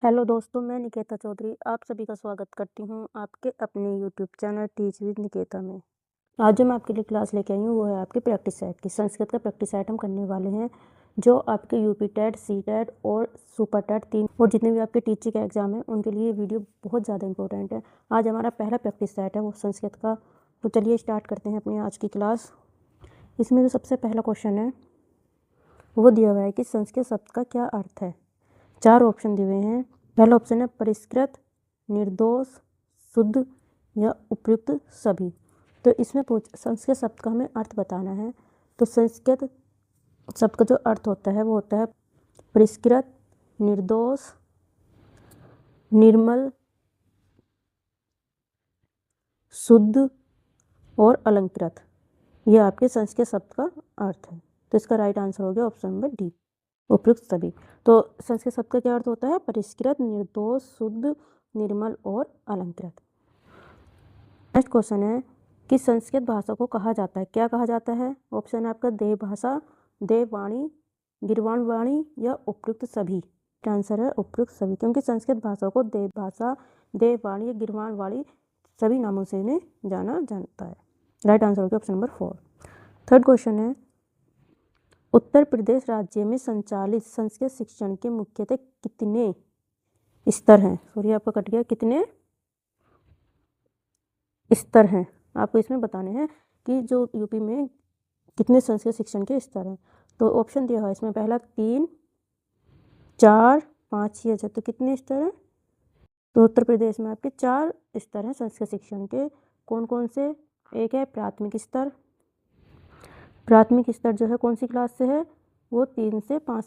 Hello दोस्तों, मैं निकेता चौधरी आप सभी का स्वागत करती हूँ आपके अपने YouTube channel teach with Niketa में। आज जो मैं आपके लिए क्लास लेके आई हूँ वो है आपकी प्रैक्टिस सेट की। संस्कृत का प्रैक्टिस सेट हम करने वाले हैं जो आपके यूपी टेट, सी टेट और सुपर टेट 3 और जितने भी आपके टीचिंग का एग्जाम है उनके लिए वीडियो बहुत ज़्यादा इंपॉर्टेंट है। आज हमारा पहला प्रैक्टिस सेट है वो संस्कृत का। तो चलिए स्टार्ट करते हैं अपनी आज की क्लास। इसमें जो सबसे पहला क्वेश्चन है वो दिया हुआ है कि संस्कृत शब्द का क्या अर्थ है। 4 ऑप्शन दिए हुए हैं। पहला ऑप्शन है परिष्कृत, निर्दोष, शुद्ध या उपयुक्त सभी। तो इसमें संस्कृत शब्द का हमें अर्थ बताना है। तो संस्कृत शब्द का जो अर्थ होता है वो होता है परिष्कृत, निर्दोष, निर्मल, शुद्ध और अलंकृत। ये आपके संस्कृत शब्द का अर्थ है। तो इसका राइट आंसर हो गया ऑप्शन नंबर डी, उपयुक्त सभी। तो संस्कृत शब्द का क्या अर्थ होता है? परिष्कृत, निर्दोष, शुद्ध, निर्मल और अलंकृत। नेक्स्ट क्वेश्चन है कि संस्कृत भाषा को कहा जाता है, क्या कहा जाता है? ऑप्शन है आपका देव भाषा, देववाणी, गिरवाण वाणी या उपयुक्त सभी। आंसर है उपयुक्त सभी, क्योंकि संस्कृत भाषा को देव भाषा, देववाणी या गिरवाण वाणी सभी नामों से इन्हें जाना जाता है। राइट आंसर हो गया ऑप्शन नंबर 4। थर्ड क्वेश्चन है उत्तर प्रदेश राज्य में संचालित संस्कृत शिक्षण के मुख्यतः कितने स्तर हैं? सॉरी आपका कट गया, कितने स्तर हैं आपको इसमें बताने हैं कि जो यूपी में कितने संस्कृत शिक्षण के स्तर हैं। तो ऑप्शन दिया हुआ है इसमें पहला 3, 4, 5 या 6। तो कितने स्तर हैं? तो उत्तर प्रदेश में आपके 4 स्तर हैं संस्कृत शिक्षण के। कौन कौन से? एक है प्राथमिक स्तर। प्राथमिक स्तर जो है कौन सी क्लास से है? वो 3 से 5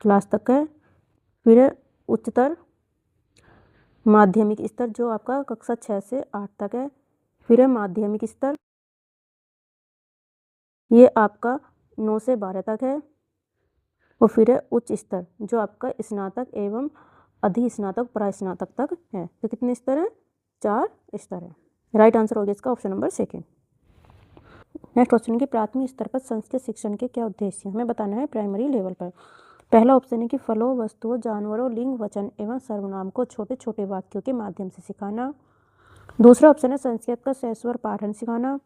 क्लास तक है। फिर है उच्चतर माध्यमिक स्तर जो आपका कक्षा 6 से 8 तक है। फिर है माध्यमिक स्तर, ये आपका 9 से 12 तक है। और फिर है उच्च स्तर जो आपका स्नातक एवं अधिस्नातक परास्नातक तक है। तो कितने स्तर हैं? 4 स्तर है। राइट आंसर हो गया इसका ऑप्शन नंबर 2। नेक्स्ट क्वेश्चन कि प्राथमिक स्तर पर संस्कृत शिक्षण के क्या उद्देश्य हैं? हमें बताना है प्राइमरी लेवल पर। पहला ऑप्शन है कि फलों, वस्तुओं, जानवरों, लिंग, वचन एवं सर्वनाम को छोटे छोटे वाक्यों के माध्यम से सिखाना। दूसरा ऑप्शन है संस्कृत का सस्वर पाठन सिखाना।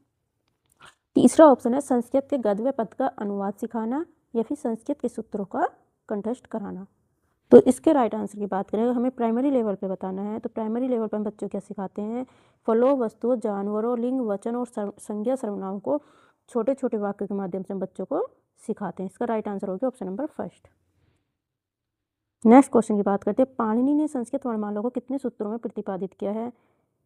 तीसरा ऑप्शन है संस्कृत के गद्य पद का अनुवाद सिखाना या फिर संस्कृत के सूत्रों का कंठस्थ कराना। तो इसके राइट आंसर की बात करें, हमें प्राइमरी लेवल पे बताना है। तो प्राइमरी लेवल पर बच्चों क्या सिखाते हैं? फलों, वस्तुओं, जानवरों, लिंग, वचन और संज्ञा सर्वनाम को छोटे छोटे वाक्यों के माध्यम से बच्चों को सिखाते हैं। इसका राइट आंसर हो गया ऑप्शन नंबर 1। नेक्स्ट क्वेश्चन की बात करते हैं पाणिनि ने संस्कृत वर्णमाला को कितने सूत्रों में प्रतिपादित किया है?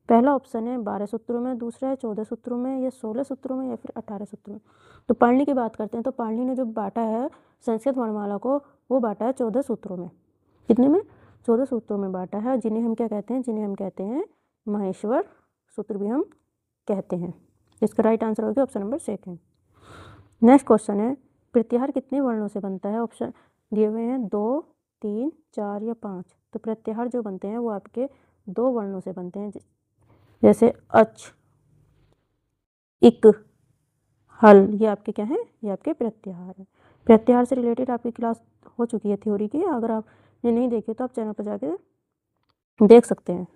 पहला ऑप्शन है 12 सूत्रों में, दूसरा है 14 सूत्रों में, या 16 सूत्रों में, या फिर 18 सूत्रों में। तो पाणिनि की बात करते हैं तो पाणिनि ने जो बांटा है संस्कृत वर्णमाला को वो बांटा है 14 सूत्रों में। कितने में? 14 सूत्रों में बांटा है, जिन्हें हम क्या कहते हैं? जिन्हें हम कहते हैं महेश्वर सूत्र भी हम कहते हैं। इसका राइट आंसर हो गया ऑप्शन नंबर 2। नेक्स्ट क्वेश्चन है प्रत्याहार कितने वर्णों से बनता है? ऑप्शन दिए हुए हैं 2, 3, 4 या 5। तो प्रत्याहार जो बनते हैं वो आपके 2 वर्णों से बनते हैं, जैसे अच, इक, हल, ये आपके क्या हैं? ये आपके प्रत्याहार है। प्रत्याहार से रिलेटेड आपकी क्लास हो चुकी है थ्योरी की, अगर आपने नहीं देखी तो आप चैनल पर जाके देख सकते हैं।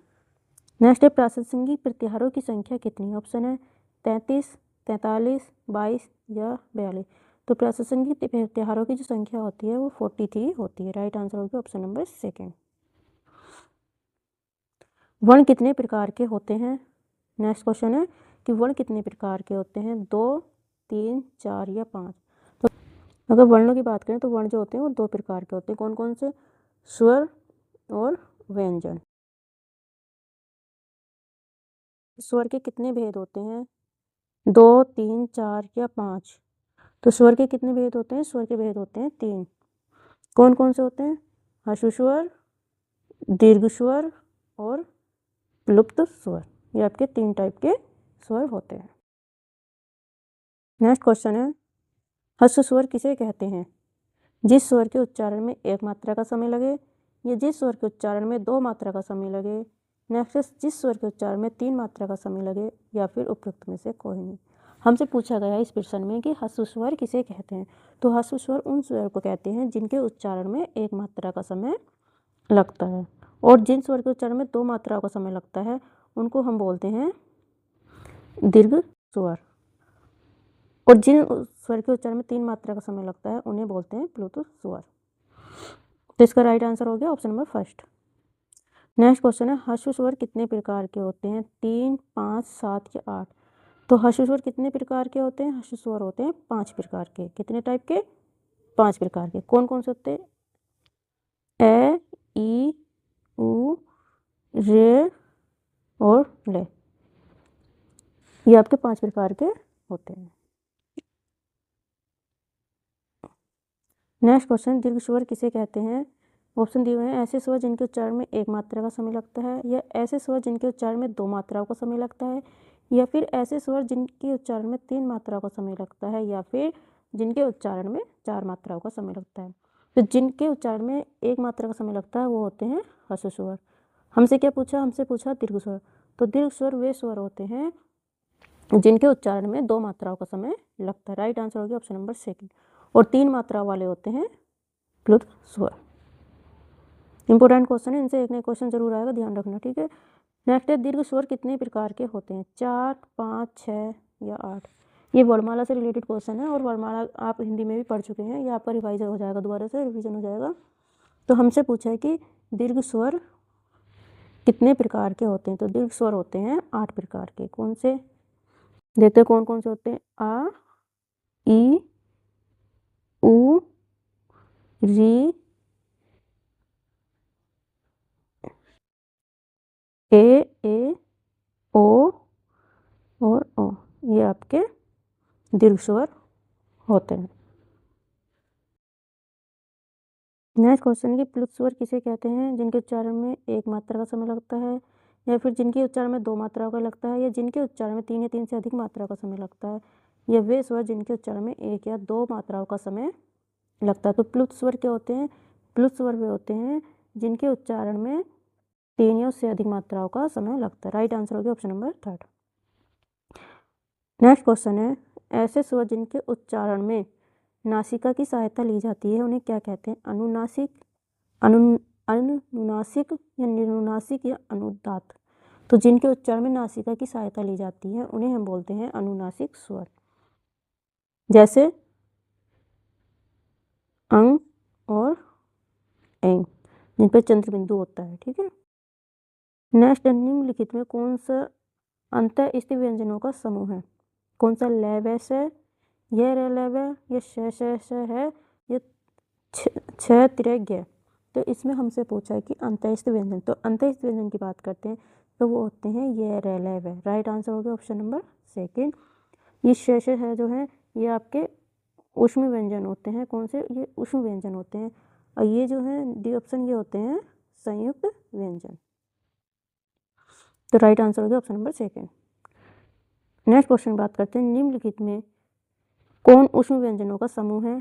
नेक्स्ट है प्रासंगिक प्रत्याहारों की संख्या कितनी? ऑप्शन है 33, 43, 22 या 42। तो प्रासंगिक प्रत्याहारों की जो संख्या होती है वो 43 होती है। राइट आंसर होगा ऑप्शन नंबर 2। वर्ण कितने प्रकार के होते हैं? नेक्स्ट क्वेश्चन है कि वर्ण कितने प्रकार के होते हैं? 2, 3, 4 या 5। तो अगर वर्णों की बात करें तो वर्ण जो होते हैं वो 2 प्रकार के होते हैं। कौन कौन से? स्वर और व्यंजन। स्वर के कितने भेद होते हैं? 2, 3, 4 या 5। तो स्वर के कितने भेद होते हैं? स्वर के भेद होते हैं 3। कौन कौन से होते हैं? ह्रस्व स्वर, दीर्घ स्वर और प्लुप्त स्वर। ये आपके 3 टाइप के स्वर होते हैं। नेक्स्ट क्वेश्चन है ह्रस्व स्वर किसे कहते हैं? जिस स्वर के उच्चारण में 1 मात्रा का समय लगे, या जिस स्वर के उच्चारण में 2 मात्रा का समय लगे, नेक्स्ट जिस स्वर के उच्चारण में 3 मात्रा का समय लगे, या फिर उपयुक्त में से कोई नहीं। हमसे पूछा गया इस प्रश्न में कि ह्रस्व स्वर किसे कहते हैं? तो ह्रस्व स्वर उन स्वर को कहते हैं जिनके उच्चारण में 1 मात्रा का समय लगता है। और जिन स्वर के उच्चारण में 2 मात्राओं का समय लगता है उनको हम बोलते हैं दीर्घ स्वर, और जिन स्वर के उच्चारण में 3 मात्रा का समय लगता है उन्हें बोलते हैं प्लुत स्वर। तो इसका राइट आंसर हो गया option number first. Next question है, ह्रस्व स्वर कितने प्रकार के होते हैं? 3, 5, 7 या 8? तो ह्रस्व स्वर कितने प्रकार के होते हैं? ह्रस्व स्वर होते हैं 5 प्रकार के। कितने टाइप के? 5 प्रकार के। कौन कौन से होते हैं? ए, ई, उ, रे और ले। ये आपके 5 प्रकार के होते हैं। नेक्स्ट क्वेश्चन, दीर्घ स्वर किसे कहते हैं? ऑप्शन दिए हुए हैं, ऐसे स्वर जिनके उच्चारण में 1 मात्रा का समय लगता है, या ऐसे स्वर जिनके उच्चारण में 2 मात्राओं का समय लगता है, या फिर ऐसे स्वर जिनके उच्चारण में 3 मात्राओं का समय लगता है, या फिर जिनके उच्चारण में 4 मात्राओं का समय लगता है। तो जिनके उच्चारण में 1 मात्रा का समय लगता है वो होते हैं ह्रस्व स्वर। हमसे क्या पूछा? हमसे पूछा दीर्घ स्वर। तो दीर्घ स्वर वे स्वर होते हैं जिनके उच्चारण में 2 मात्राओं का समय लगता है। राइट आंसर हो गया ऑप्शन नंबर सेकंड। और 3 मात्रा वाले होते हैं प्लुत स्वर। इंपॉर्टेंट क्वेश्चन है, इनसे एक नया क्वेश्चन जरूर आएगा, ध्यान रखना, ठीक है। नेक्स्ट है, दीर्घ स्वर कितने प्रकार के होते हैं? 4, 5, 6 या 8? ये वर्णमाला से रिलेटेड क्वेश्चन है, और वर्णमाला आप हिंदी में भी पढ़ चुके हैं, ये आपका रिवाइज हो जाएगा, दोबारा से रिवीजन हो जाएगा। तो हमसे पूछा है कि दीर्घ स्वर कितने प्रकार के होते हैं? तो दीर्घ स्वर होते हैं 8 प्रकार के। कौन से? देखते हैं कौन कौन से होते हैं। आ, ई, उ, री, ए, ओ और ओ। ये आपके दीर्घ स्वर होते हैं। नेक्स्ट क्वेश्चन है कि प्लुत स्वर किसे कहते हैं? जिनके उच्चारण में 1 मात्रा का समय लगता है, या फिर जिनके उच्चारण में 2 मात्राओं का लगता है, या जिनके उच्चारण में 3 या 3 से अधिक मात्राओं का समय लगता है, या वे स्वर जिनके उच्चारण में 1 या 2 मात्राओं का समय लगता है। तो प्लुत स्वर क्या होते हैं? प्लुत स्वर वे होते हैं जिनके उच्चारण में 3 या उससे अधिक मात्राओं का समय लगता है। राइट आंसर हो गया option number third. Next question है, ऐसे स्वर जिनके उच्चारण में नासिका की सहायता ली जाती है उन्हें क्या कहते हैं? अनुनासिक, अनुनासिक या निरुनासिक या अनुदात? तो जिनके उच्चारण में नासिका की सहायता ली जाती है उन्हें हम बोलते हैं अनुनासिक स्वर, जैसे अंग और एंग, जिन पर चंद्र बिंदु होता है, ठीक है। नेक्स्ट, निम्नलिखित में कौन सा अंतःस्थ व्यंजनों का समूह है? कौन सा? लैवैस है, यह रलैव है, या श है, या छ तिरग्य? तो इसमें हमसे पूछा है कि अंतःस्थ व्यंजन। तो अंतःस्थ व्यंजन की बात करते हैं तो वो होते हैं ये रलैव है। राइट आंसर हो गया ऑप्शन नंबर सेकंड। ये श है जो है ये आपके ऊष्म व्यंजन होते हैं। कौन से? ये ऊष्म व्यंजन होते हैं। और ये जो है डी ऑप्शन ये होते हैं संयुक्त व्यंजन। तो राइट आंसर हो गया option number second. Next question बात करते हैं, निम्नलिखित में कौन ऊष्म व्यंजनों का समूह है?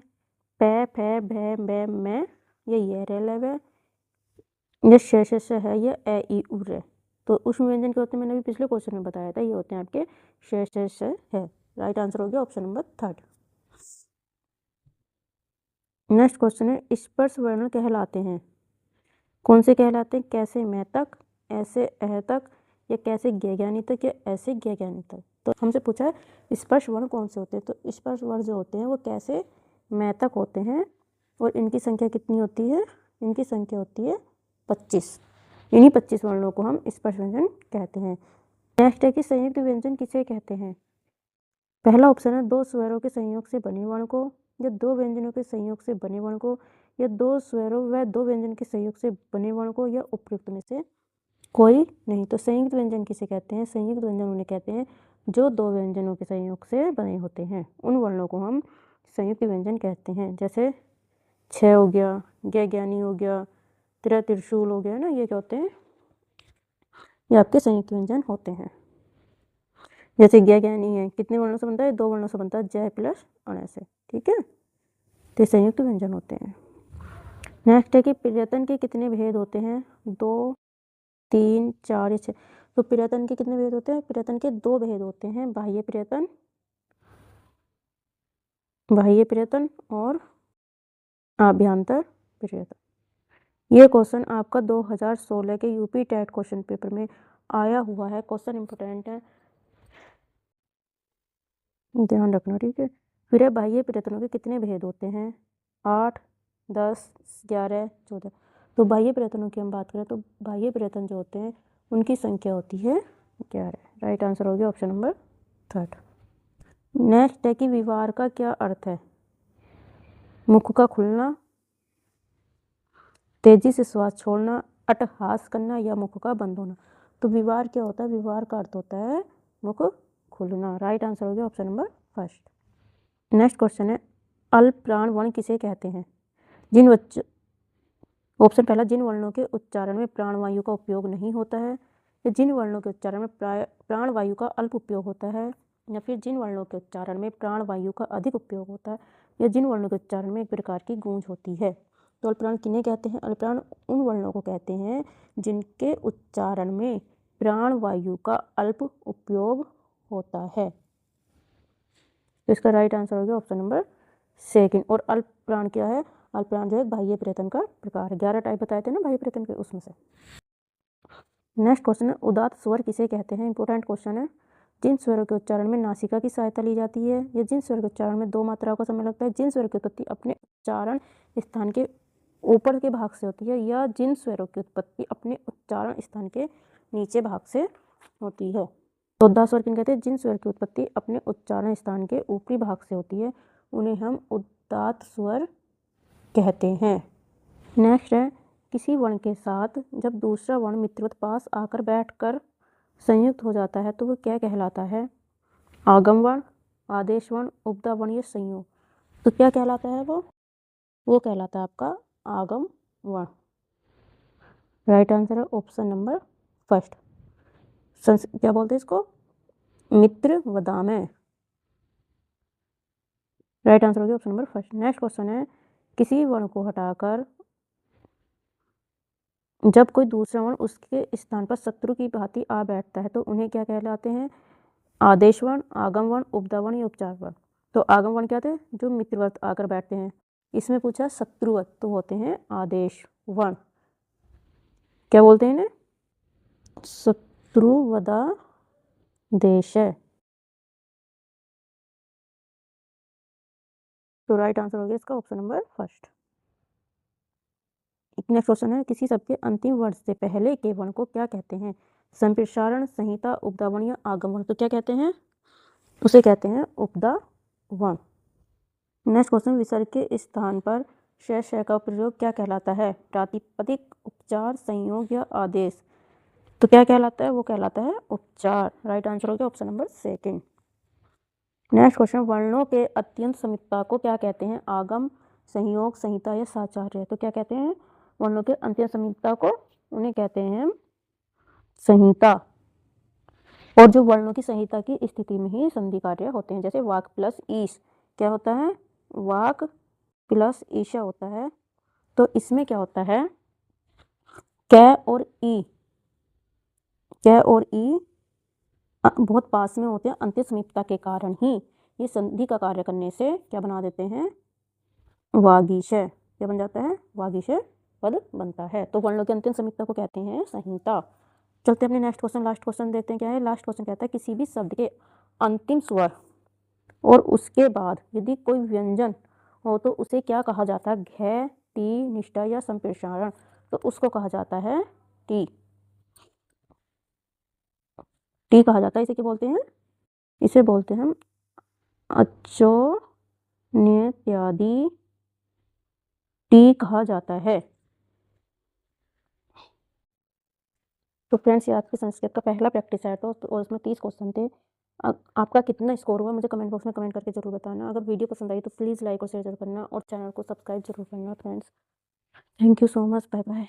पै, फै, भै, बै, मै, ये रलैव है, ये श है, ये ए, ई, उ, रे। तो ऊष्म व्यंजन के होते हैं, मैंने अभी पिछले क्वेश्चन में बताया था, ये होते हैं आपके श है। राइट आंसर हो गया option number third. Next question है, स्पर्श वर्ण कहलाते हैं। कौन से कहलाते हैं? कैसे मैं तक, ऐसे अह तक, या कैसे ज्ञानी तक, या ऐसे ज्ञानी तक? तो हमसे पूछा है स्पर्श वर्ण कौन से होते हैं? तो स्पर्श वर्ण जो होते हैं वो कैसे मैं तक होते हैं, और इनकी संख्या कितनी होती है? इनकी संख्या होती है 25। इन्हीं 25 वर्णों को हम स्पर्श व्यंजन कहते हैं। नेक्स्ट है कि संयुक्त व्यंजन किसे कहते हैं? पहला ऑप्शन है 2 स्वरों के संयोग से बने वर्ण को, या 2 व्यंजनों के संयोग से बने वर्ण को, या 2 स्वरों व 2 व्यंजन के संयोग से बने वर्ण को, या उपयुक्त में से कोई नहीं। तो संयुक्त व्यंजन किसे कहते हैं? संयुक्त व्यंजन उन्हें कहते हैं जो 2 व्यंजनों के संयोग से बने होते हैं। उन वर्णों को हम संयुक्त व्यंजन कहते हैं। जैसे छ हो गया, ज्ञानी हो गया, त्रिशूल हो गया ना, ये क्या होते हैं? ये आपके संयुक्त व्यंजन होते हैं। जैसे ज्ञानी है, कितने वर्णों से बनता है? 2 वर्णों से बनता है, जय प्लस अण से, ठीक है। तो संयुक्त व्यंजन होते हैं। नेक्स्ट है कि पर्यटन के कितने भेद होते हैं? 2, 3, 4 या 6? तो पर्यटन के कितने भेद होते हैं? पर्यटन के 2 भेद होते हैं, बाह्य पर्यटन और आभ्यंतर पर्यटन। ये क्वेश्चन आपका 2016 के यूपी टेट क्वेश्चन पेपर में आया हुआ है। क्वेश्चन इंपोर्टेंट है, ध्यान रखना, ठीक है। फिर है बाह्य प्रयत्नों के कितने भेद होते हैं? 8, 10, 11, 14। तो बाह्य प्रयत्नों की हम बात करें तो बाह्य प्रयत्न जो होते हैं उनकी संख्या होती है 11। राइट आंसर हो गया ऑप्शन नंबर 3। नेक्स्ट है कि विवार का क्या अर्थ है? मुख का खुलना, तेजी से श्वास छोड़ना, अट्टहास करना या मुख का बंद होना। तो विवार क्या होता है? विवार का अर्थ होता है मुख खुलना। राइट आंसर हो गया ऑप्शन नंबर 1। नेक्स्ट क्वेश्चन है अल्प प्राण वर्ण किसे कहते हैं? जिन ऑप्शन पहला, जिन वर्णों के उच्चारण में प्राणवायु का उपयोग नहीं होता है, या जिन वर्णों के उच्चारण में प्राणवायु का अल्प उपयोग होता है, या फिर जिन वर्णों के उच्चारण में प्राणवायु का अधिक उपयोग होता है, या जिन वर्णों के उच्चारण में एक प्रकार की गूंज होती है। तो अल्पप्राण किन्हें कहते हैं? अल्पप्राण उन वर्णों को कहते हैं जिनके उच्चारण में प्राणवायु का अल्प उपयोग होता है। तो इसका राइट आंसर हो गया ऑप्शन नंबर 2। और अल्पप्राण क्या है? अल्पप्राण जो है बाह्य प्रयत्न का प्रकार है। 11 टाइप बताए थे ना बाह्य प्रयत्न के, उसमें से। नेक्स्ट क्वेश्चन है उदात्त स्वर किसे कहते हैं? इंपॉर्टेंट क्वेश्चन है। जिन स्वरों के उच्चारण में नासिका की सहायता ली जाती है, या जिन स्वर के उच्चारण में 2 मात्राओं का समय लगता है, जिन स्वर की उत्पत्ति अपने उच्चारण स्थान के ऊपर के भाग से होती है, या जिन स्वरों की उत्पत्ति अपने उच्चारण स्थान के नीचे भाग से होती है। तो उदात्त स्वर किन कहते हैं? जिन स्वर की उत्पत्ति अपने उच्चारण स्थान के ऊपरी भाग से होती है उन्हें हम उदात्त स्वर कहते हैं। नेक्स्ट है किसी वर्ण के साथ जब दूसरा वर्ण मित्रवत पास आकर बैठकर संयुक्त हो जाता है तो वो क्या कहलाता है? आगम वर्ण, आदेश वर्ण, उपधा वर्ण या संयोग। तो क्या कहलाता है वो कहलाता है आपका आगम वर्ण। राइट आंसर है ऑप्शन नंबर 1। क्या बोलते हैं इसको? मित्र वदामय। राइट आंसर हो गया ऑप्शन नंबर 1। नेक्स्ट क्वेश्चन है किसी वर्ण को हटाकर जब कोई दूसरा वर्ण उसके स्थान पर शत्रु की भांति आ बैठता है तो उन्हें क्या कहलाते हैं? आदेश वर्ण, आगम वर्ण, उपधा वर्ण या उपचार वर्ण। तो आगम वर्ण क्या थे? जो मित्रवत आकर बैठते हैं। इसमें पूछा शत्रुवत, तो होते हैं आदेश वर्ण। क्या बोलते हैं इन्हें? शत्रुवदादेश। तो राइट आंसर हो गया इसका ऑप्शन नंबर 1। नेक्स्ट क्वेश्चन है किसी शब्द के अंतिम वर्ण से पहले के वर्ण को क्या कहते हैं? संप्रसारण, संहिता, उपधा वर्ण या आगम वर्ण। तो क्या कहते हैं? उसे कहते हैं उपधा वर्ण। नेक्स्ट क्वेश्चन विसर्ग के स्थान पर श का प्रयोग क्या कहलाता है? प्रातिपदिक, उपचार, संयोग या आदेश। तो क्या कहलाता है? वो कहलाता है उपचार। राइट आंसर हो गया ऑप्शन नंबर 2। नेक्स्ट क्वेश्चन वर्णों के अत्यंत समीपता को क्या कहते हैं? आगम, संयोग, संहिता या साचार्य। तो क्या कहते हैं? वर्णों के अत्यंत समीपता को उन्हें कहते हैं संहिता। और जो वर्णों की संहिता की स्थिति में ही संधि कार्य होते हैं, जैसे वाक प्लस ईश क्या होता है? वाक प्लस ईशा होता है। तो इसमें क्या होता है? कै और ई बहुत पास में होते हैं। अंत्य समीपता के कारण ही ये संधि का कार्य करने से क्या बना देते हैं? वागीशय। क्या बन जाता है? वागीशय पद बनता है। तो वर्णों के अंतिम समीपता को कहते हैं संहिता। चलते अपने नेक्स्ट क्वेश्चन, लास्ट क्वेश्चन देखते हैं क्या है। लास्ट क्वेश्चन कहता है किसी भी शब्द के अंतिम स्वर और उसके बाद यदि कोई व्यंजन हो तो उसे क्या कहा जाता है? घ, टी, निष्ठा या संप्रसारण। तो उसको कहा जाता है टी। टी कहा जाता है। इसे क्या बोलते हैं? इसे बोलते हैं हम अचोन्यत्यादि टी कहा जाता है। तो फ्रेंड्स ये आपके संस्कृत का पहला प्रैक्टिस है तो और उसमें 30 क्वेश्चन थे। आपका कितना स्कोर हुआ मुझे कमेंट बॉक्स में कमेंट करके जरूर बताना। अगर वीडियो पसंद आई तो प्लीज़ लाइक और शेयर जरूर करना और चैनल को सब्सक्राइब जरूर करना friends. Thank you so much. Bye bye.